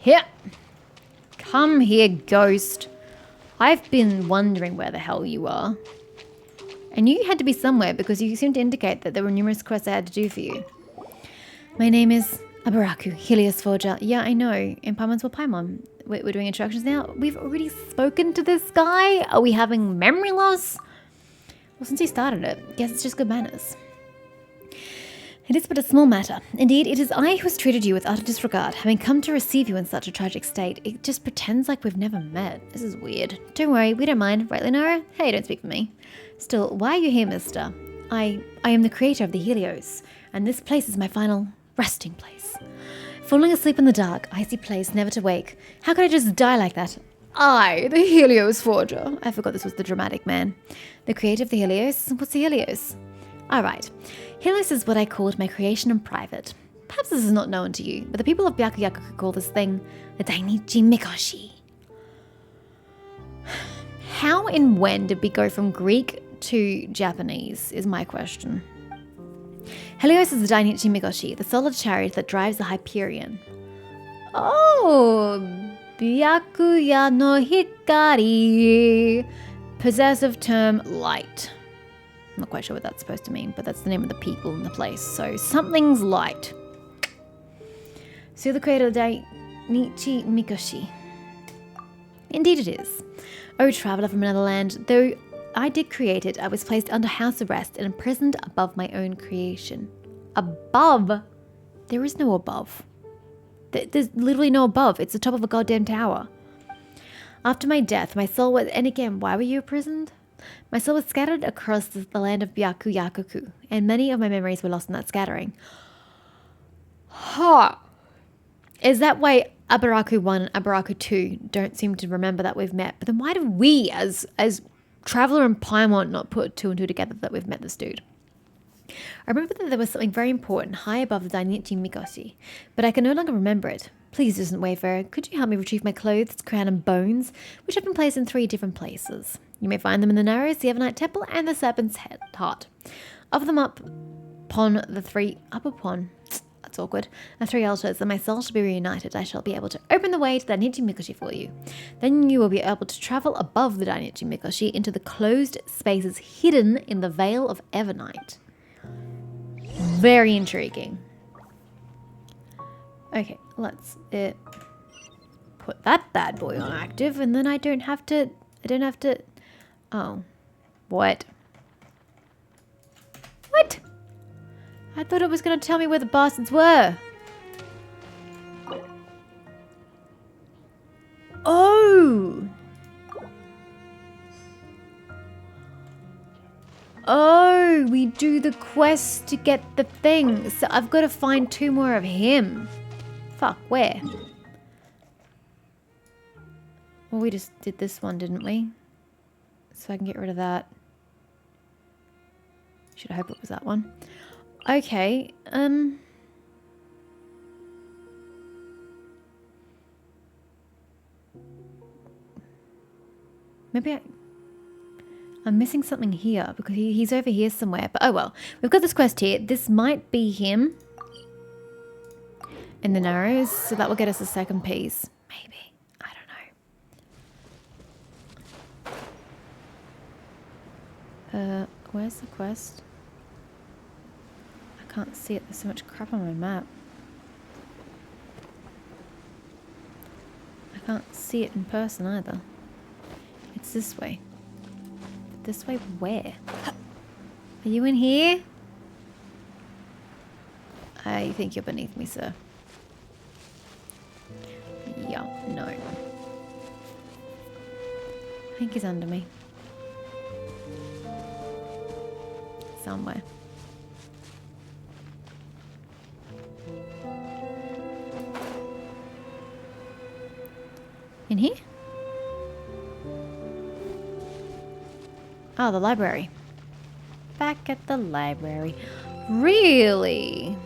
Here. Come here, ghost. I've been wondering where the hell you are. I knew you had to be somewhere because you seemed to indicate that there were numerous quests I had to do for you. My name is Aburaku, Helios Forger. Yeah, I know. In Paimon's Paimon. We're doing introductions now. We've already spoken to this guy. Are we having memory loss? Well, since he started it, guess it's just good manners. It is but a small matter. Indeed, it is I who has treated you with utter disregard, having come to receive you in such a tragic state. It just pretends like we've never met. This is weird. Don't worry, we don't mind, right, Lunara? Hey, don't speak for me. Still, why are you here, mister? I am the creator of the Helios, and this place is my final resting place. Falling asleep in the dark, icy place, never to wake. How could I just die like that? I, the Helios Forger. I forgot this was the dramatic man. The creator of the Helios? What's the Helios? Alright. Helios is what I called my creation in private. Perhaps this is not known to you, but the people of Byakuyaku could call this thing the Dainichi Mikoshi. How and when did we go from Greek to Japanese is my question. Helios is the Dainichi Mikoshi, the solid chariot that drives the Hyperion. Oh, Byakuya no Hikari. Possessive term, light. I'm not quite sure what that's supposed to mean, but that's the name of the people in the place. So something's light. So you're the creator of Dainichi Mikoshi. Indeed it is. O traveller from another land, though I did create it, I was placed under house arrest and imprisoned above my own creation. Above? There is no above. There's literally no above. It's the top of a goddamn tower. After my death, my soul was... And again, why were you imprisoned? My soul was scattered across the land of Byakuyaku, and many of my memories were lost in that scattering. Ha! Is that why Aburaku 1 and Aburaku 2 don't seem to remember that we've met? But then why do we, as Traveller and Paimon, not put two and two together that we've met this dude? I remember that there was something very important high above the Dainichi Mikoshi, but I can no longer remember it. Please, distant wayfarer, could you help me retrieve my clothes, crown, and bones, which have been placed in 3 different places? You may find them in the Narrows, the Evernight Temple, and the Serpent's Heart. Offer them up upon the 3 that's awkward, the 3 altars, and my soul shall be reunited. I shall be able to open the way to the Dainichi Mikoshi for you. Then you will be able to travel above the Dainichi Mikoshi into the closed spaces hidden in the Veil of Evernight. Very intriguing. Okay, let's put that bad boy on active, and then I don't have to. Oh, what? What? I thought it was going to tell me where the bastards were. Oh. Oh, we do the quest to get the thing. So I've got to find 2 more of him. Fuck, where? Well, we just did this one, didn't we? So I can get rid of that. Should I hope it was that one? Okay, maybe I'm missing something here because he's over here somewhere. But oh well, we've got this quest here. This might be him in the Narrows, so that will get us a second piece. Maybe. I don't know. Where's the quest? I can't see it. There's so much crap on my map. I can't see it in person either. It's this way. But this way where? Are you in here? I think you're beneath me, sir. Yeah, no. I think he's under me. Somewhere. In here? Oh, the library. Back at the library. Really?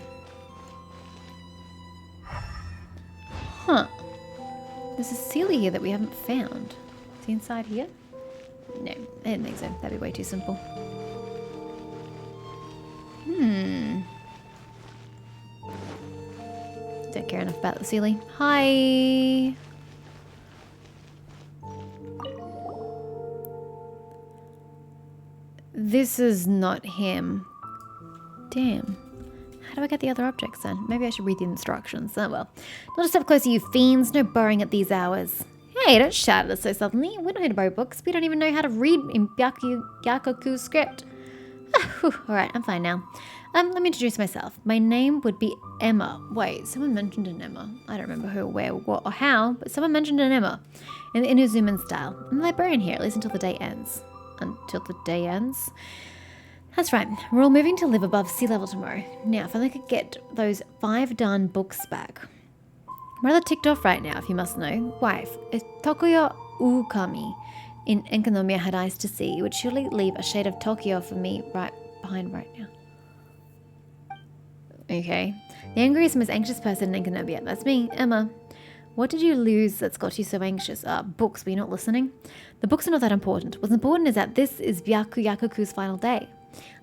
Huh. There's a Sealy here that we haven't found. Is he inside here? No, I didn't think so. That'd be way too simple. Don't care enough about the Sealy. Hi. This is not him. Damn. How do I get the other objects then? Maybe I should read the instructions. Oh well. Not a step closer, you fiends. No borrowing at these hours. Hey, don't shout at us so suddenly. We don't know how to borrow books. We don't even know how to read in Byakuyaku's script. Alright, I'm fine now. Let me introduce myself. My name would be Emma. Wait, someone mentioned an Emma. I don't remember who, where, what, or how, but someone mentioned an Emma. In the Inuzuman style. I'm the librarian here, at least until the day ends. Until the day ends? That's right. We're all moving to live above sea level tomorrow. Now, if only I could get those 5 darn books back. I'm rather ticked off right now, if you must know. Wife, if Tokuyo Ukami in Enkanomiya had eyes to see, it would surely leave a shade of Tokyo for me right behind right now. Okay. The angriest, most anxious person in Enkanomiya. That's me, Emma. What did you lose that's got you so anxious? Books. Were you not listening? The books are not that important. What's important is that this is Byakuyaku's final day.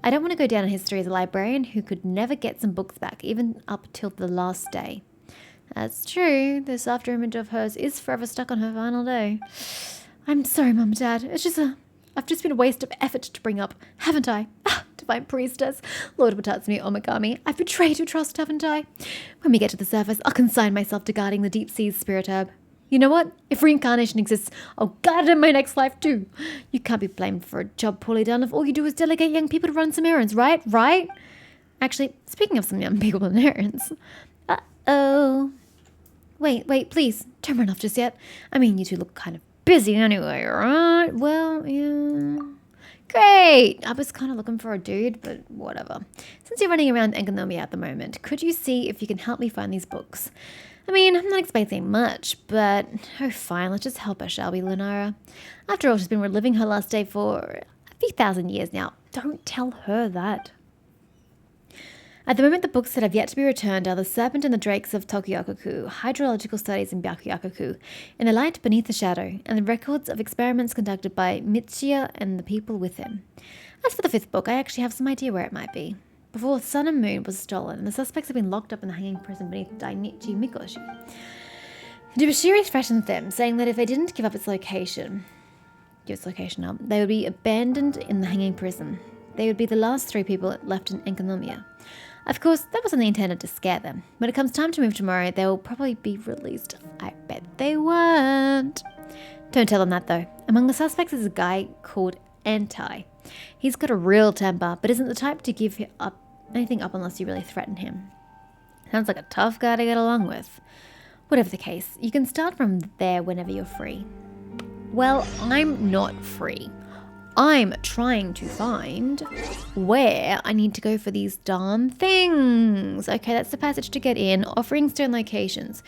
I don't want to go down in history as a librarian who could never get some books back, even up till the last day. That's true. This after-image of hers is forever stuck on her final day. I'm sorry, Mum and Dad. It's just I've just been a waste of effort to bring up, haven't I? Divine Priestess, Lord Watatsumi Omagami, I've betrayed your trust, haven't I? When we get to the surface, I'll consign myself to guarding the deep sea's spirit herb. You know what? If reincarnation exists, I'll guard it in my next life too. You can't be blamed for a job poorly done if all you do is delegate young people to run some errands, right? Right? Actually, speaking of some young people and errands. Uh-oh. Wait, please, don't run off just yet. I mean, you two look kind of busy anyway, right? Well, yeah. Great! I was kind of looking for a dude, but whatever. Since you're running around Enkanomiya at the moment, could you see if you can help me find these books? I mean, I'm not expecting much, but oh fine, let's just help her, shall we, Lunara? After all, she's been reliving her last day for a few thousand years now. Don't tell her that. At the moment, the books that have yet to be returned are The Serpent and the Drakes of Tokyokaku, Hydrological Studies in Byakuyakuku, In the Light Beneath the Shadow, and the records of experiments conducted by Michiya and the people with him. As for the 5th book, I actually have some idea where it might be. Before Sun and Moon was stolen, and the suspects have been locked up in the hanging prison beneath Dainichi Mikoshi. The Bashiri threatened them, saying that if they didn't give its location up, they would be abandoned in the hanging prison. They would be the last 3 people left in Enkanomiya. Of course, that wasn't intended to scare them. When it comes time to move tomorrow, they will probably be released. I bet they won't. Don't tell them that, though. Among the suspects is a guy called Anti. He's got a real temper, but isn't the type to give anything up unless you really threaten him. Sounds like a tough guy to get along with. Whatever the case, you can start from there whenever you're free. Well, I'm not free. I'm trying to find where I need to go for these darn things. Okay, that's the passage to get in. Offering stone locations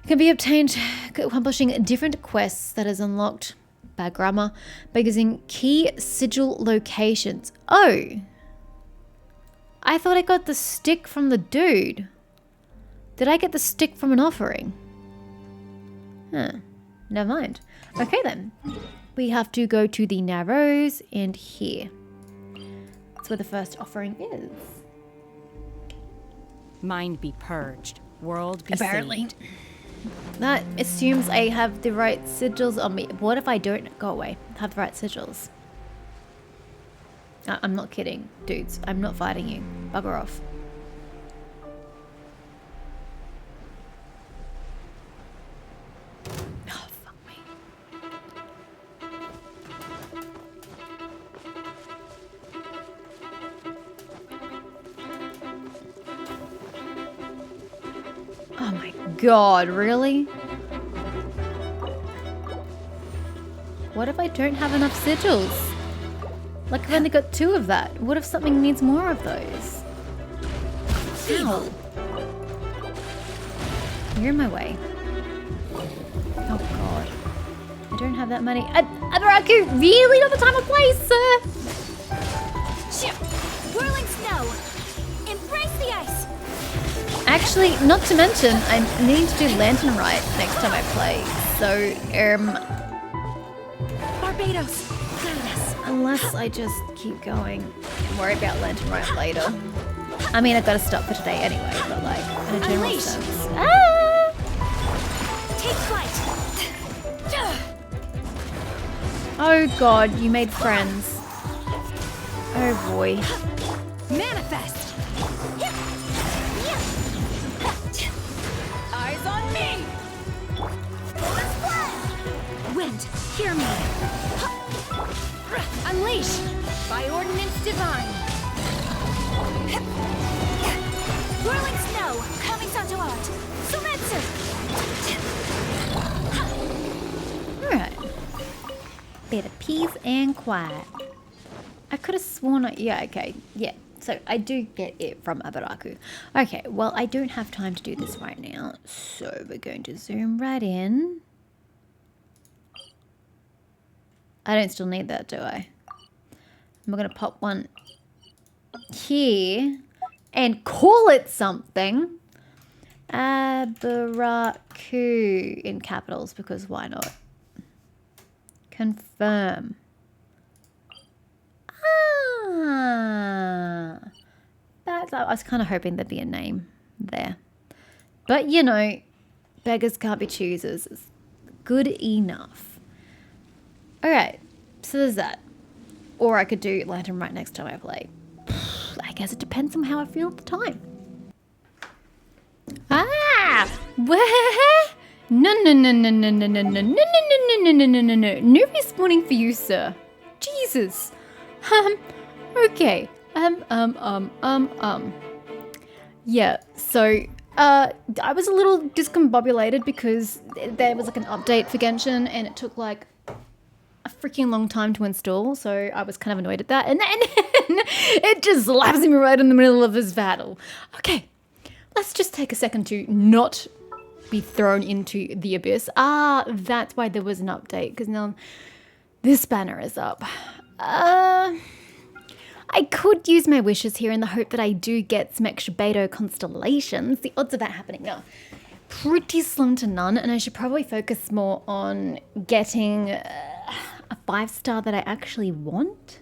can be obtained accomplishing different quests that is unlocked, bad grammar, by using key sigil locations. Oh, I thought I got the stick from the dude. Did I get the stick from an offering? Huh, never mind. Okay then. We have to go to the Narrows and here. That's where the first offering is. Mind be purged. World be Apparently. saved. That assumes I have the right sigils on me. What if I don't go away? Have the right sigils. I'm not kidding, dudes. I'm not fighting you. Bugger off. Oh, fuck me. Oh my god, really? What if I don't have enough sigils? Like, I've only got 2 of that. What if something needs more of those? Ow. You're in my way. Oh god. I don't have that many. Aburaku, really not the time or place, sir? Whirling snow! Embrace the ice! Actually, not to mention, I need to do Lantern Rite next time I play. So, Barbados, guide us. unless I just keep going and worry about Lantern Rite later. I mean, I've got to stop for today anyway, but like, in a general Unleash. sense. Ah! Oh god, you made friends. Oh boy. Manifest! Eyes on me! Wind, hear me! Unleash! By ordinance divine! Whirling snow! Kamisato art! Sumetsu! Alright. Bit of peace and quiet. I could have sworn yeah, okay. Yeah. So I do get it from Aburaku. Okay, well I don't have time to do this right now. So we're going to zoom right in. I don't still need that, do I? I'm going to pop one here and call it something. Aburaku in capitals, because why not? Confirm. Ah, that's, I was kind of hoping there'd be a name there. But you know, beggars can't be choosers. It's good enough. Alright, so there's that. Or I could do Lantern right next time I play. I guess it depends on how I feel at the time. Ah! Where? No. No respawning for you, sir. Jesus. Okay. Yeah, so, I was a little discombobulated because there was like an update for Genshin and it took like a freaking long time to install, so I was kind of annoyed at that. And then it just slaps me right in the middle of this battle. Okay, let's just take a second to not be thrown into the abyss. Ah, that's why there was an update, because now this banner is up. I could use my wishes here in the hope that I do get some extra Beidou constellations. The odds of that happening are pretty slim to none, and I should probably focus more on getting a 5-star that I actually want.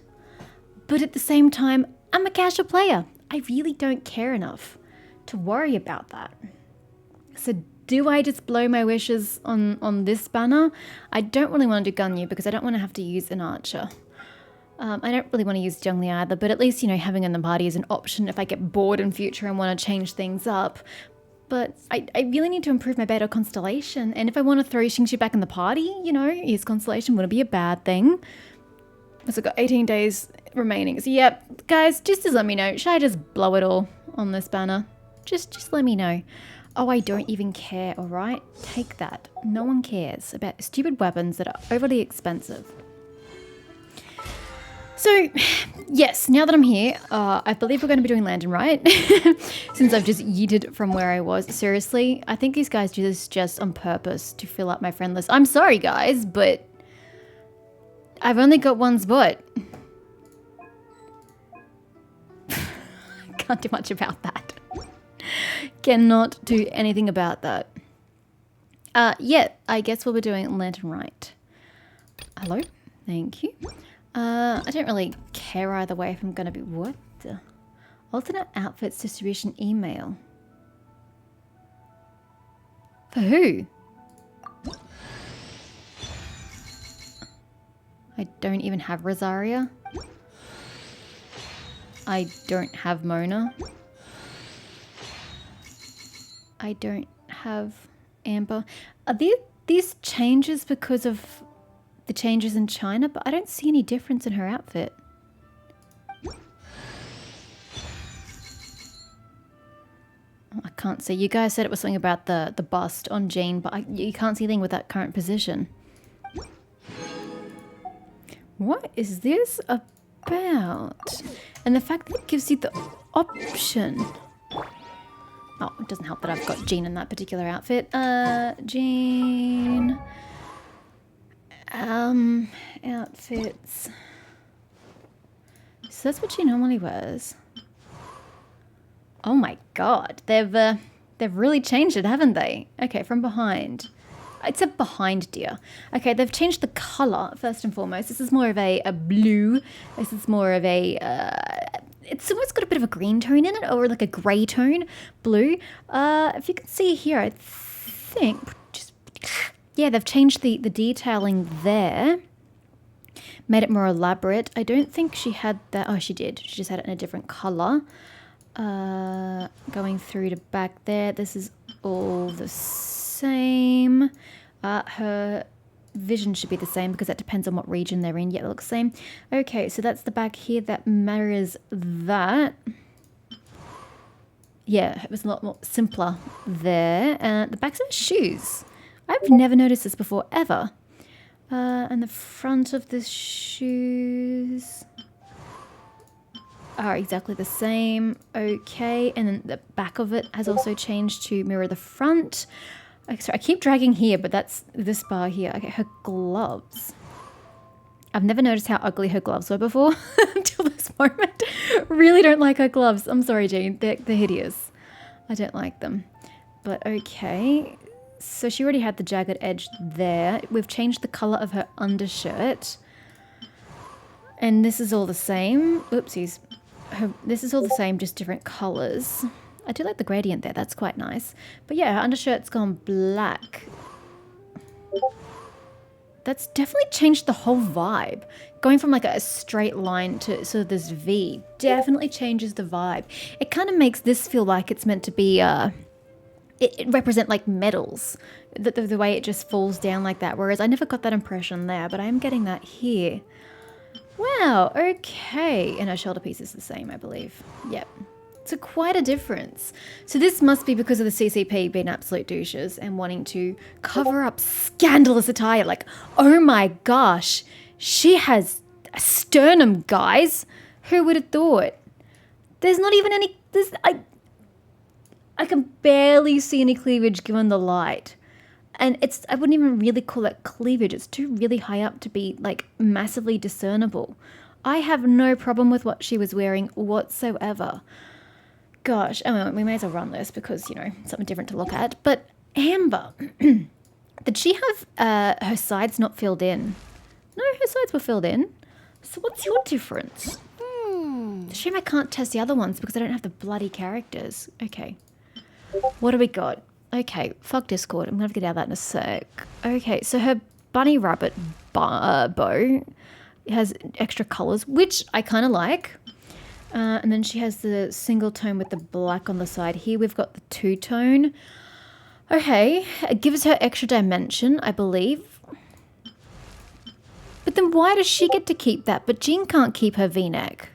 But at the same time, I'm a casual player. I really don't care enough to worry about that. So do I just blow my wishes on this banner? I don't really want to do Gunyu because I don't want to have to use an archer. I don't really want to use Zhongli either, but at least, you know, having in the party is an option if I get bored in future and want to change things up. But I really need to improve my Beidou constellation, and if I want to throw Xingqiu back in the party, you know, his constellation wouldn't be a bad thing. So I've got 18 days remaining. So yeah, guys, just let me know. Should I just blow it all on this banner? Just let me know. Oh, I don't even care, alright? Take that. No one cares about stupid weapons that are overly expensive. So, yes, now that I'm here, I believe we're going to be doing Lantern, right? Since I've just yeeted from where I was. Seriously, I think these guys do this just on purpose to fill up my friend list. I'm sorry, guys, but I've only got one spot. Can't do much about that. Cannot do anything about that. Yeah, I guess we'll be doing Lantern right. Hello? Thank you. I don't really care either way if I'm going to be... What? Alternate outfits distribution email. For who? I don't even have Rosaria. I don't have Mona. I don't have Amber. Are these changes because of the changes in China? But I don't see any difference in her outfit. I can't see. You guys said it was something about the bust on Jean, but you can't see anything with that current position. What is this about? And the fact that it gives you the option. Oh, it doesn't help that I've got Jean in that particular outfit. Jean. Outfits. So that's what she normally wears. Oh my god, they've really changed it, haven't they? Okay, from behind. It's a behind deer. Okay, they've changed the color first and foremost. This is more of a blue. This is more of a it's almost got a bit of a green tone in it, or like a grey tone, blue. If you can see here, I think just yeah, they've changed the detailing there. Made it more elaborate. I don't think she had that. Oh, she did. She just had it in a different color. Going through to back there. This is all the same. Her vision should be the same because that depends on what region they're in. Yeah, it looks the same. Okay, so that's the back here that mirrors that. Yeah, it was a lot more simpler there. The backs of her shoes. I've never noticed this before, ever. And the front of the shoes are exactly the same. Okay, and then the back of it has also changed to mirror the front. Sorry, I keep dragging here, but that's this bar here. Okay, her gloves. I've never noticed how ugly her gloves were before until this moment. Really don't like her gloves. I'm sorry, Jean. They're hideous. I don't like them. But okay. So she already had the jagged edge there. We've changed the color of her undershirt. And this is all the same. Oopsies. This is all the same, just different colors. I do like the gradient there. That's quite nice. But yeah, her undershirt's gone black. That's definitely changed the whole vibe. Going from like a straight line to sort of this V definitely changes the vibe. It kind of makes this feel like it's meant to be, it represent like medals. The way it just falls down like that. Whereas I never got that impression there, but I am getting that here. Wow, okay. And her shoulder piece is the same, I believe. Yep. So quite a difference. So this must be because of the CCP being absolute douches and wanting to cover up scandalous attire. Like, oh my gosh, she has a sternum, guys. Who would have thought? There's not even any... I can barely see any cleavage given the light. And I wouldn't even really call it cleavage. It's too really high up to be like massively discernible. I have no problem with what she was wearing whatsoever. Gosh, I mean, we may as well run this because, you know, something different to look at. But Amber, did she have her sides not filled in? No, her sides were filled in. So what's your difference? It's a shame I can't test the other ones because I don't have the bloody characters. Okay. What do we got? Okay, fuck Discord. I'm going to have to get out of that in a sec. Okay, so her bunny rabbit bow has extra colours, which I kind of like. And then she has the single tone with the black on the side. Here we've got the two-tone. Okay, it gives her extra dimension, I believe. But then why does she get to keep that? But Jean can't keep her V-neck.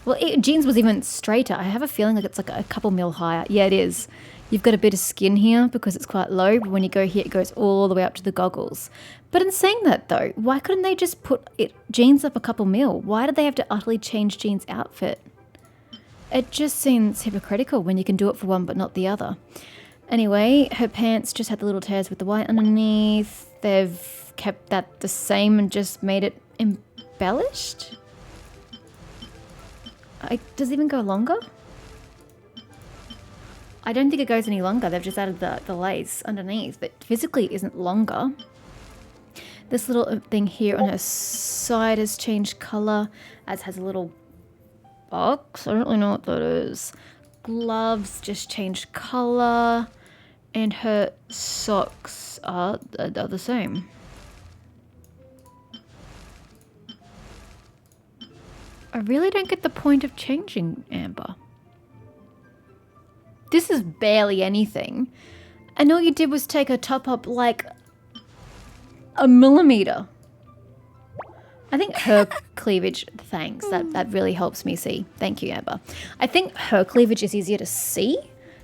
Well, Jean's was even straighter. I have a feeling like it's like a couple mil higher. Yeah, it is. You've got a bit of skin here because it's quite low, but when you go here, it goes all the way up to the goggles. But in saying that, though, why couldn't they just put Jean's up a couple mil? Why did they have to utterly change Jean's outfit? It just seems hypocritical when you can do it for one but not the other. Anyway, her pants just had the little tears with the white underneath. They've kept that the same and just made it embellished. Does it even go longer? I don't think it goes any longer. They've just added the lace underneath, but physically isn't longer. This little thing here on her side has changed colour, as has a little box. I don't really know what that is. Gloves just changed colour, and her socks are the same. I really don't get the point of changing Amber. This is barely anything. And all you did was take her top up like a millimeter. I think her cleavage, thanks, that really helps me see. Thank you, Amber. I think her cleavage is easier to see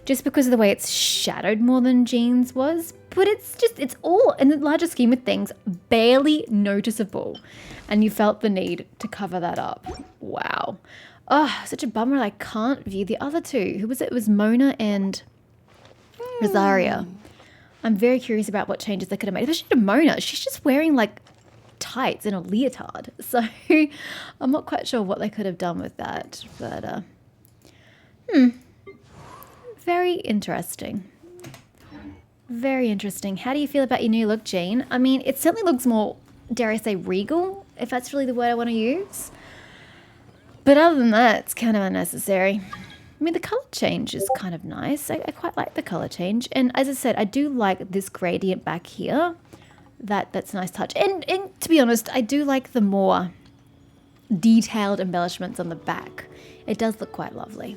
just because of the way it's shadowed more than Jean's was. But it's all, in the larger scheme of things, barely noticeable. And you felt the need to cover that up. Wow. Oh, such a bummer I can't view the other two. Who was it? It was Mona and Rosaria. I'm very curious about what changes they could have made. Especially to Mona. She's just wearing like tights and a leotard. So I'm not quite sure what they could have done with that. But, very interesting. Very interesting. How do you feel about your new look, Jean? I mean, it certainly looks more, dare I say, regal, if that's really the word I want to use. But other than that, it's kind of unnecessary. I mean, the colour change is kind of nice. I quite like the colour change. And as I said, I do like this gradient back here. that's a nice touch. And to be honest, I do like the more detailed embellishments on the back. It does look quite lovely.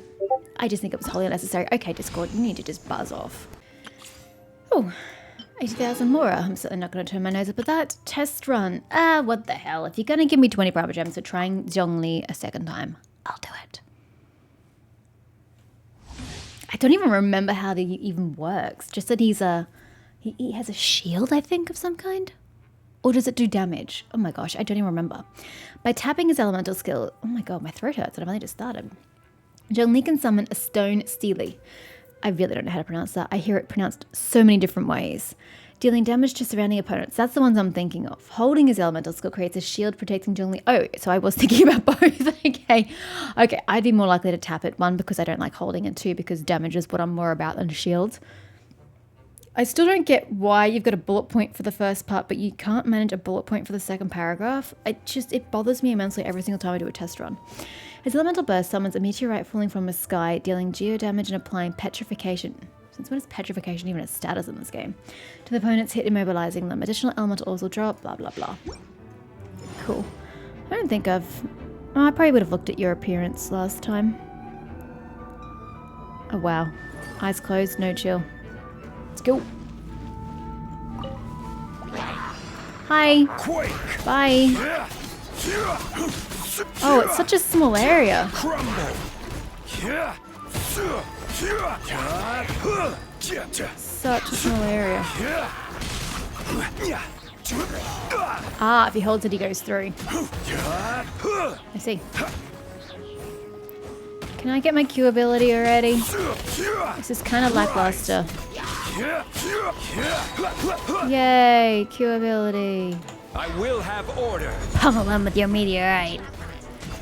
I just think it was wholly unnecessary. Okay, Discord, you need to just buzz off. Oh, 80,000 more. I'm certainly not going to turn my nose up at that. Test run. What the hell? If you're going to give me 20 Bravo Gems for trying Zhongli a second time, I'll do it. I don't even remember how he even works. Just that he has a shield, I think, of some kind. Or does it do damage? Oh my gosh, I don't even remember. By tapping his elemental skill, oh my god, my throat hurts and I've only just started. Zhongli can summon a stone steely. I really don't know how to pronounce that. I hear it pronounced so many different ways. Dealing damage to surrounding opponents. That's the ones I'm thinking of. Holding his elemental skill creates a shield protecting Zhongli. Oh, so I was thinking about both. Okay, I'd be more likely to tap it. One, because I don't like holding, and two, because damage is what I'm more about than shields. I still don't get why you've got a bullet point for the first part, but you can't manage a bullet point for the second paragraph. It bothers me immensely every single time I do a test run. His elemental burst summons a meteorite falling from the sky, dealing geo damage and applying petrification. Since when is petrification even a status in this game? To the opponent's hit, immobilizing them. Additional elementals will drop, blah, blah, blah. Cool. I don't think I probably would have looked at your appearance last time. Oh, wow. Eyes closed, no chill. Let's go. Hi. Bye. Oh, it's such a small area. Such a small area. Ah, if he holds it, he goes through. I see. Can I get my Q ability already? This is kind of lackluster. Yay, Q ability. I will have order. Pummel them with your meteorite.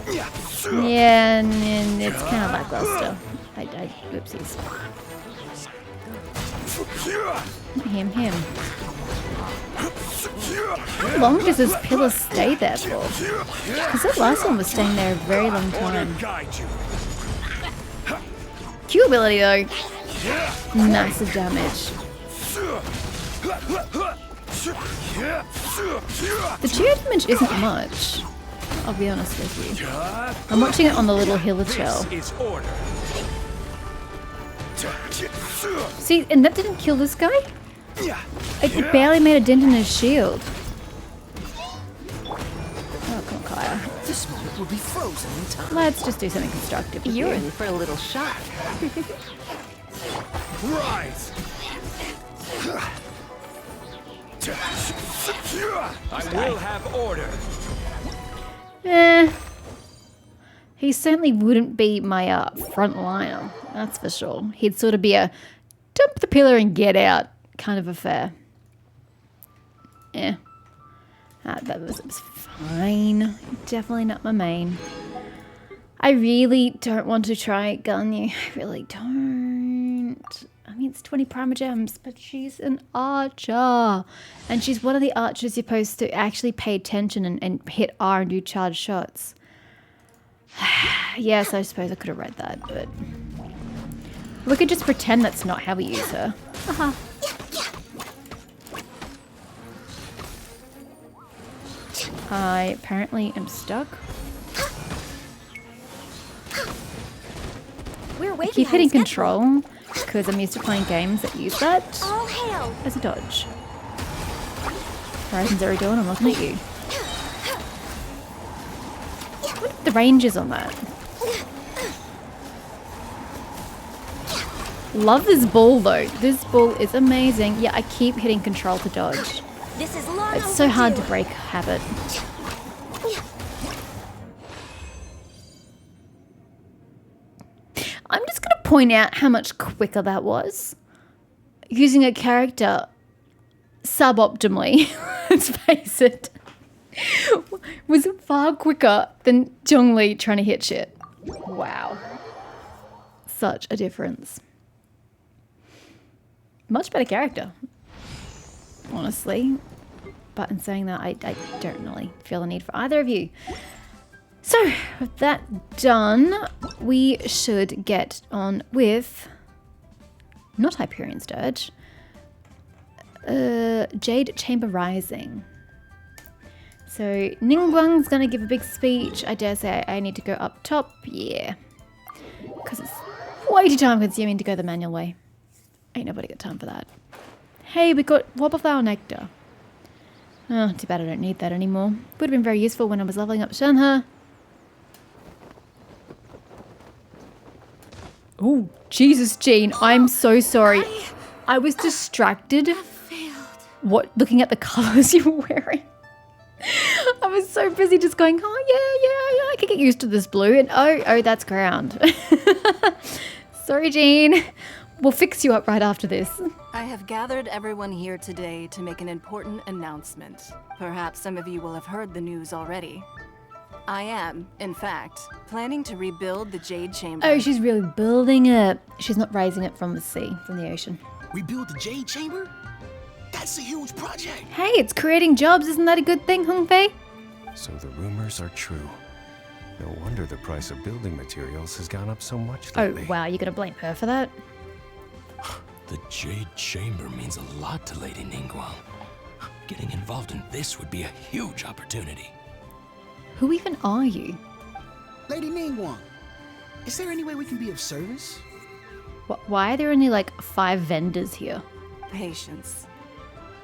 Yeah, and it's kind of lackluster. Oopsies. Him. How long does this pillar stay there for? Because that last one was staying there a very long time. Q ability though. Massive damage. The geo damage isn't much, I'll be honest with you. I'm watching it on the little hilichurl. See, and that didn't kill this guy? It barely made a dent in his shield. Oh, come on, Kaya. This moment will be frozen in time. Let's just do something constructive. You're in for a little shock. Rise! I will have order. He certainly wouldn't be my front liner, that's for sure. He'd sort of be a dump the pillar and get out kind of affair. That was fine. Definitely not my main. I really don't want to try Ganyu. I really don't. I mean, it's 20 Prima Gems, but she's an archer. And she's one of the archers you're supposed to actually pay attention and hit R and do charge shots. Yes, I suppose I could have read that, but... we could just pretend that's not how we use her. I apparently am stuck. I keep hitting control because I'm used to playing games that use that All hail. as a dodge. Horizon Zero Dawn, I'm looking at you. What are the ranges on that? Love this ball though. This ball is amazing. Yeah, I keep hitting control to dodge. This is long It's so hard to overdue. break habit. I'm just going to point out how much quicker that was. Using a character suboptimally, let's face it, was far quicker than Zhongli trying to hit shit. Wow. Such a difference. Much better character, honestly. But in saying that, I don't really feel the need for either of you. So, with that done, we should get on with not Hyperion Sturge. Jade Chamber Rising. So Ningguang's gonna give a big speech. I dare say I need to go up top. Yeah. Because it's way too time consuming to go the manual way. Ain't nobody got time for that. Hey, we got Wobbleflower Nectar. Oh, too bad I don't need that anymore. Would have been very useful when I was leveling up Shenhe. Oh, Jesus, Jean. I'm so sorry. I was distracted. Looking at the colours you were wearing. I was so busy just going, oh, yeah, I can get used to this blue. And oh, that's ground. Sorry, Jean. We'll fix you up right after this. I have gathered everyone here today to make an important announcement. Perhaps some of you will have heard the news already. I am, in fact, planning to rebuild the Jade Chamber. Oh, she's really building it. She's not raising it from the sea, from the ocean. Rebuild the Jade Chamber? That's a huge project. Hey, it's creating jobs. Isn't that a good thing, Hung Fei? So the rumors are true. No wonder the price of building materials has gone up so much lately. Oh, wow. You're going to blame her for that? The Jade Chamber means a lot to Lady Ningguang. Getting involved in this would be a huge opportunity. Who even are you? Lady Ningguang, is there any way we can be of service? Why are there only like 5 vendors here? Patience.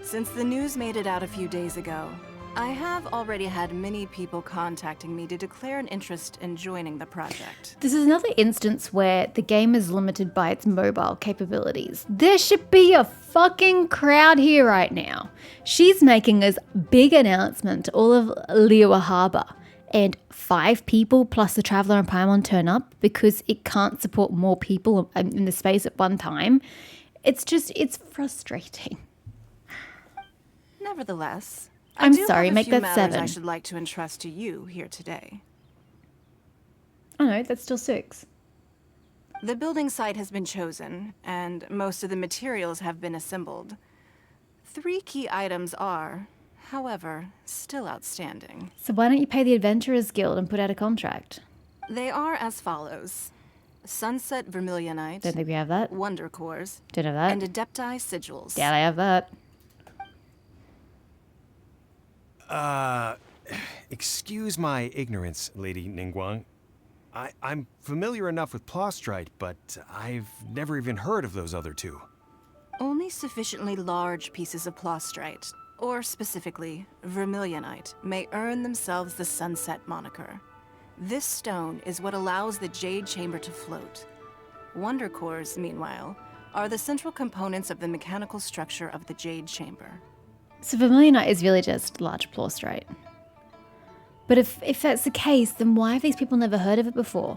Since the news made it out a few days ago, I have already had many people contacting me to declare an interest in joining the project. This is another instance where the game is limited by its mobile capabilities. There should be a fucking crowd here right now. She's making this big announcement to all of Liyue Harbor, and 5 people plus the Traveler and Paimon turn up because it can't support more people in the space at one time. It's frustrating. Nevertheless, I'm I do sorry, have a make few that matters 7. I should like to entrust to you here today. Oh no, that's still 6. The building site has been chosen, and most of the materials have been assembled. 3 key items are, however, still outstanding. So why don't you pay the Adventurers Guild and put out a contract? They are as follows: Sunset Vermilionite, Don't think we have that. Wonder Cores, Don't have that. and Adepti Sigils. Yeah, I have that. Excuse my ignorance, Lady Ningguang. I'm familiar enough with Plostrite, but I've never even heard of those other 2. Only sufficiently large pieces of Plostrite, or specifically Vermilionite, may earn themselves the Sunset moniker. This stone is what allows the Jade Chamber to float. Wonder Cores, meanwhile, are the central components of the mechanical structure of the Jade Chamber. So Vermilionite is really just large Plostrite. But if that's the case, then why have these people never heard of it before?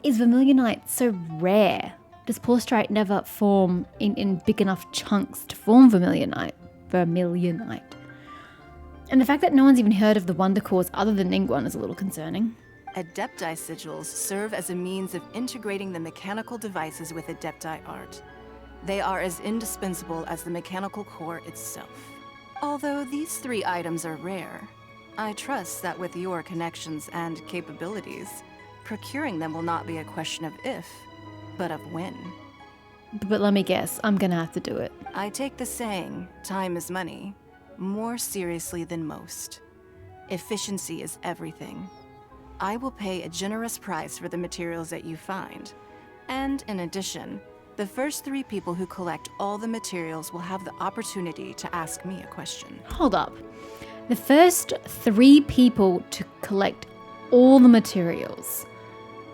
Is Vermilionite so rare? Does Plostrite never form in big enough chunks to form Vermilionite? And the fact that no one's even heard of the Wonder Cores other than Ningguang is a little concerning. Adepti Sigils serve as a means of integrating the mechanical devices with Adepti art. They are as indispensable as the mechanical core itself. Although these 3 items are rare, I trust that with your connections and capabilities, procuring them will not be a question of if, but of when. But let me guess, I'm gonna have to do it. I take the saying, time is money, more seriously than most. Efficiency is everything. I will pay a generous price for the materials that you find. And in addition, the first 3 people who collect all the materials will have the opportunity to ask me a question. Hold up. The first 3 people to collect all the materials.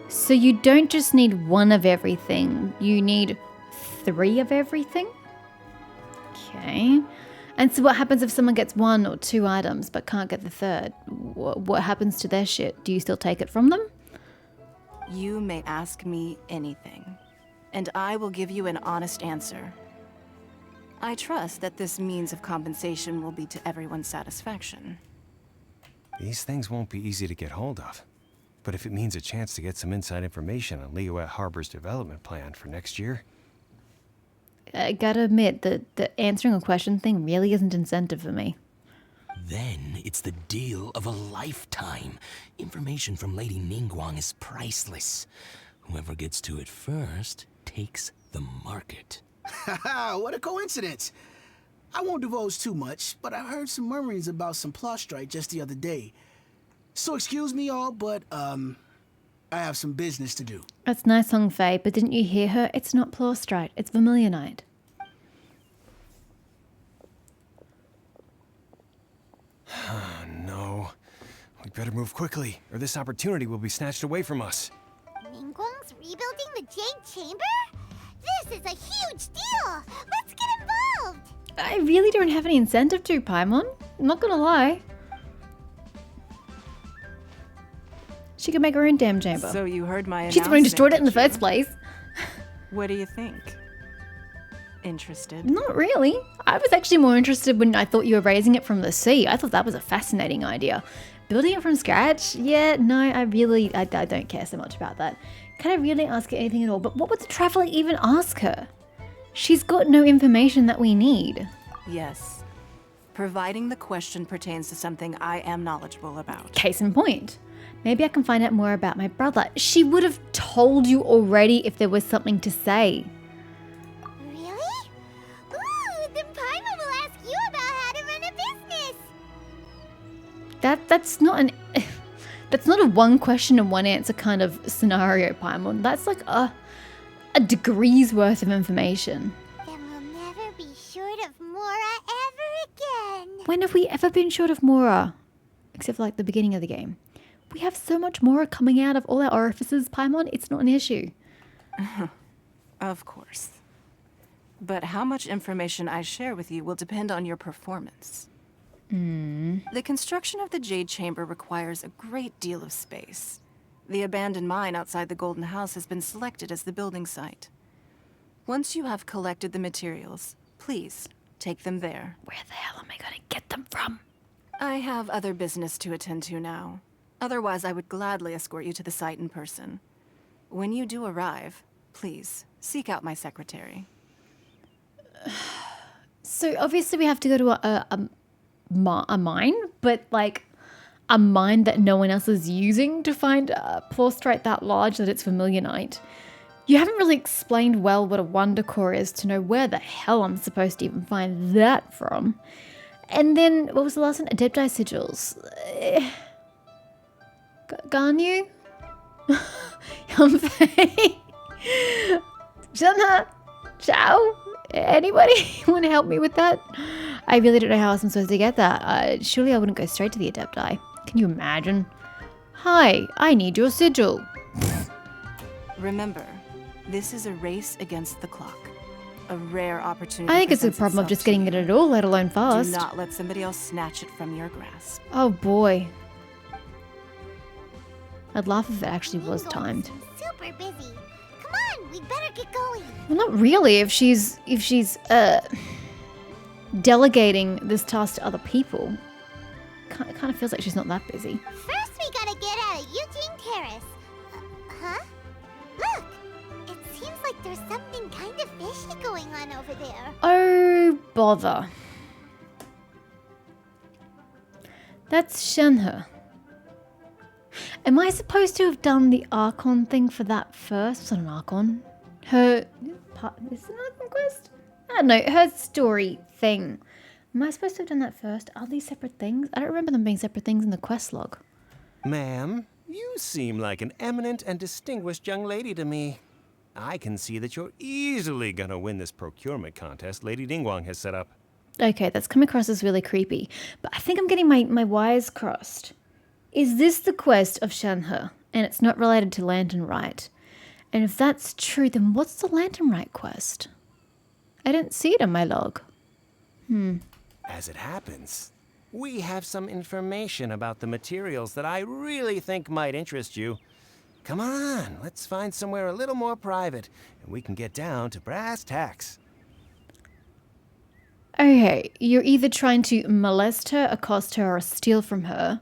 So you don't just need 1 of everything, you need 3 of everything? Okay. And so what happens if someone gets 1 or 2 items but can't get the 3rd? What happens to their shit? Do you still take it from them? You may ask me anything, and I will give you an honest answer. I trust that this means of compensation will be to everyone's satisfaction. These things won't be easy to get hold of. But if it means a chance to get some inside information on Liyue Harbor's development plan for next year... I gotta admit that the answering a question thing really isn't incentive for me. Then it's the deal of a lifetime. Information from Lady Ningguang is priceless. Whoever gets to it first takes the market. Haha, what a coincidence. I won't divulge too much, but I heard some murmurings about some Plostrite just the other day. So excuse me all, but, I have some business to do. That's nice, Hong Fei, but didn't you hear her? It's not Plaustrite, it's Vermilionite. No. We better move quickly, or this opportunity will be snatched away from us. Ningguang's rebuilding the Jade Chamber? This is a huge deal! Let's get involved! I really don't have any incentive to, Paimon. I'm not gonna lie. She could make her own damn chamber. So you heard my announcement. She's the one who destroyed it in the did you? first place. What do you think? Interested? Not really. I was actually more interested when I thought you were raising it from the sea. I thought that was a fascinating idea. Building it from scratch? Yeah, no, I don't care so much about that. Can I really ask her anything at all? But what would the traveler even ask her? She's got no information that we need. Yes. Providing the question pertains to something I am knowledgeable about. Case in point. Maybe I can find out more about my brother. She would have told you already if there was something to say. Really? Ooh, then Paimon will ask you about how to run a business! That's not an... That's not a one question and one answer kind of scenario, Paimon. That's like a degree's worth of information. Then we'll never be short of Mora ever again! When have we ever been short of Mora? Except for like the beginning of the game. We have so much Mora coming out of all our orifices, Paimon, it's not an issue. Of course. But how much information I share with you will depend on your performance. The construction of the Jade Chamber requires a great deal of space. The abandoned mine outside the Golden House has been selected as the building site. Once you have collected the materials, please take them there. Where the hell am I gonna get them from? I have other business to attend to now. Otherwise, I would gladly escort you to the site in person. When you do arrive, please seek out my secretary. So obviously we have to go to a mine, but like a mine that no one else is using to find a Plaustrite that large that it's Vermilionite. You haven't really explained well what a Wonder Core is to know where the hell I'm supposed to even find that from. And then, what was the last one? Adepti Sigils. Ganyu? Yunfei? Shana? Xiao? Anybody want to help me with that? I really don't know how else I'm supposed to get that. Surely I wouldn't go straight to the Adepti. Can you imagine? Hi, I need your sigil. Remember, this is a race against the clock. A rare opportunity. I think it's a presents problem of itself just to getting you. it at all, let alone fast. Do not let somebody else snatch it from your grasp. Oh boy. I'd laugh if it actually was Ningguang timed. seems super busy. Come on, we better get going. Well, not really. If she's delegating this task to other people, it kind of feels like she's not that busy. First, we gotta get out of Eugene Terrace. Huh? Look! It seems like there's something kind of fishy going on over there. Oh bother. That's Shenhe. Am I supposed to have done the Archon thing for that first? Was it an Archon? Her... Is it an Archon quest? I don't know, her story thing. Am I supposed to have done that first? Are these separate things? I don't remember them being separate things in the quest log. Ma'am, you seem like an eminent and distinguished young lady to me. I can see that you're easily gonna win this procurement contest Lady Ningguang has set up. Okay, that's come across as really creepy. But I think I'm getting my wires crossed. Is this the quest of Shenhe, and it's not related to Lantern Rite? And if that's true, then what's the Lantern Rite quest? I didn't see it in my log. As it happens, we have some information about the materials that I really think might interest you. Come on, let's find somewhere a little more private, and we can get down to brass tacks. Okay, you're either trying to molest her, accost her, or steal from her.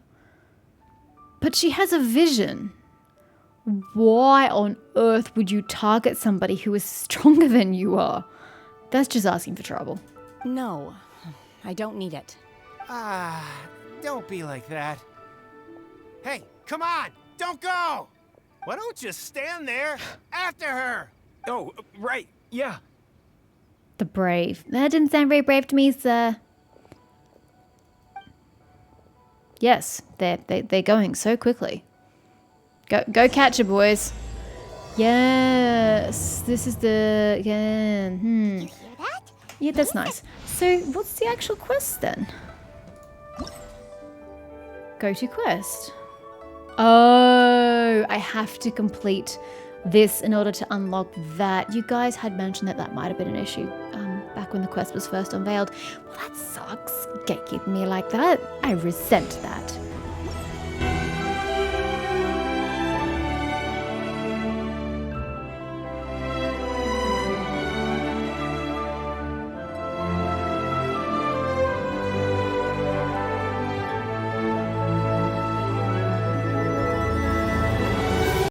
But she has a vision. Why on earth would you target somebody who is stronger than you are? That's just asking for trouble. No, I don't need it. Ah, don't be like that. Hey, come on, don't go! Why don't you stand there after her? Oh, right, yeah. The brave. That didn't sound very brave to me, sir. Yes, they're going so quickly. Go catch her, boys. Yes, this is the again. You hear that? Yeah, that's nice. So, what's the actual quest then? Go to quest. Oh, I have to complete this in order to unlock that. You guys had mentioned that that might have been an issue back when the quest was first unveiled. Well, that sucks. Gatekeeping me like that. I resent that.